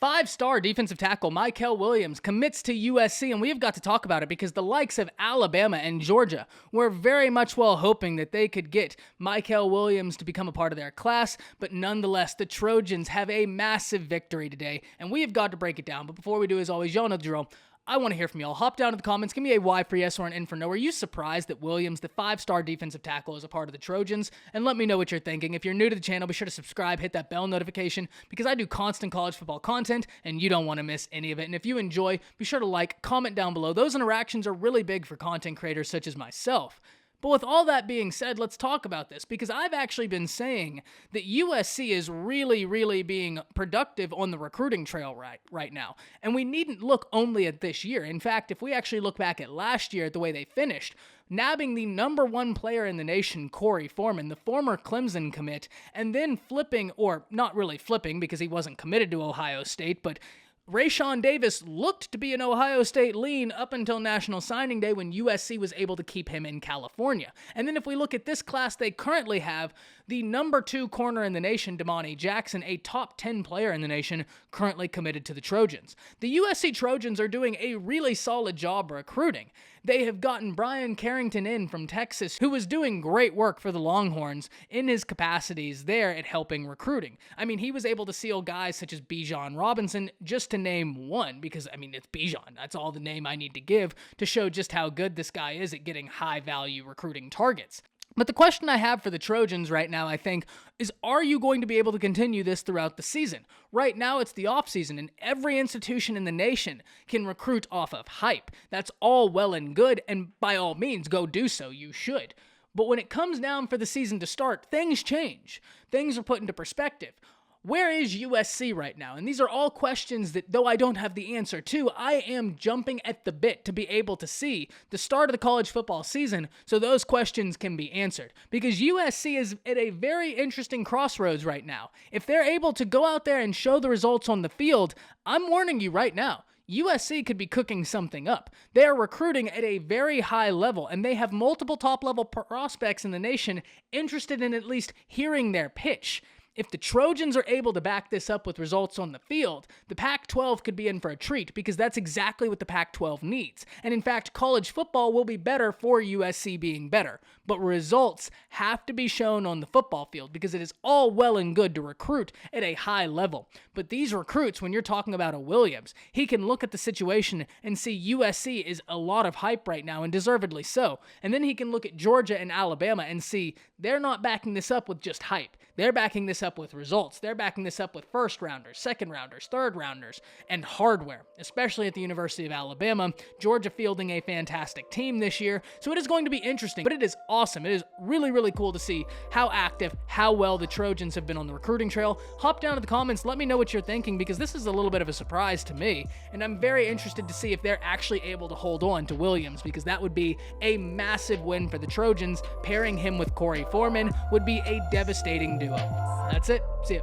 Five-star defensive tackle Mykel Williams commits to USC, and we've got to talk about it because the likes of Alabama and Georgia were very much hoping that they could get Mykel Williams to become a part of their class, but nonetheless, the Trojans have a massive victory today, and we've got to break it down. But before we do, as always, y'all know the drill. I want to hear from y'all. Hop down to the comments. Give me a Y for yes or an N for no. Are you surprised that Williams, the five-star defensive tackle, is a part of the Trojans? And let me know what you're thinking. If you're new to the channel, be sure to subscribe, hit that bell notification, because I do constant college football content, and you don't want to miss any of it. And if you enjoy, be sure to like, comment down below. Those interactions are really big for content creators such as myself. But with all that being said, let's talk about this, because I've actually been saying that USC is really being productive on the recruiting trail right now. And we needn't look only at this year. In fact, if we actually look back at last year at the way they finished, nabbing the #1 player in the nation, Korey Foreman, the former Clemson commit, and then flipping, or not really flipping because he wasn't committed to Ohio State, but Rayshawn Davis looked to be an Ohio State lean up until National Signing Day when USC was able to keep him in California. And then if we look at this class, they currently have the #2 corner in the nation, Damani Jackson, a top 10 player in the nation, currently committed to the Trojans. The USC Trojans are doing a really solid job recruiting. They have gotten Brian Carrington in from Texas, who was doing great work for the Longhorns in his capacities there at helping recruiting. I mean, he was able to seal guys such as Bijan Robinson, just to name one, because, I mean, it's Bijan. That's all the name I need to give to show just how good this guy is at getting high-value recruiting targets. But the question I have for the Trojans right now, I think, is are you going to be able to continue this throughout the season? Right now, it's the offseason, and every institution in the nation can recruit off of hype. That's all well and good, and by all means, go do so. You should. But when it comes down for the season to start, things change. Things are put into perspective. Where is USC right now? And these are all questions that, though I don't have the answer to, I am jumping at the bit to be able to see the start of the college football season so those questions can be answered. Because USC is at a very interesting crossroads right now. If they're able to go out there and show the results on the field, I'm warning you right now, USC could be cooking something up. They are recruiting at a very high level, and they have multiple top-level prospects in the nation interested in at least hearing their pitch. If the Trojans are able to back this up with results on the field, the Pac-12 could be in for a treat, because that's exactly what the Pac-12 needs. And in fact, college football will be better for USC being better. But results have to be shown on the football field, because it is all well and good to recruit at a high level. But these recruits, when you're talking about a Williams, he can look at the situation and see USC is a lot of hype right now, and deservedly so. And then he can look at Georgia and Alabama and see they're not backing this up with just hype. They're backing this up with results. They're backing this up with first-rounders, second-rounders, third-rounders, and hardware, especially at the University of Alabama. Georgia fielding a fantastic team this year, so it is going to be interesting, but it is awesome. It is really cool to see how active, how well the Trojans have been on the recruiting trail. Hop down to the comments, let me know what you're thinking, because this is a little bit of a surprise to me, and I'm very interested to see if they're actually able to hold on to Williams, because that would be a massive win for the Trojans. Pairing him with Korey Foreman would be a devastating duo. That's it. See ya.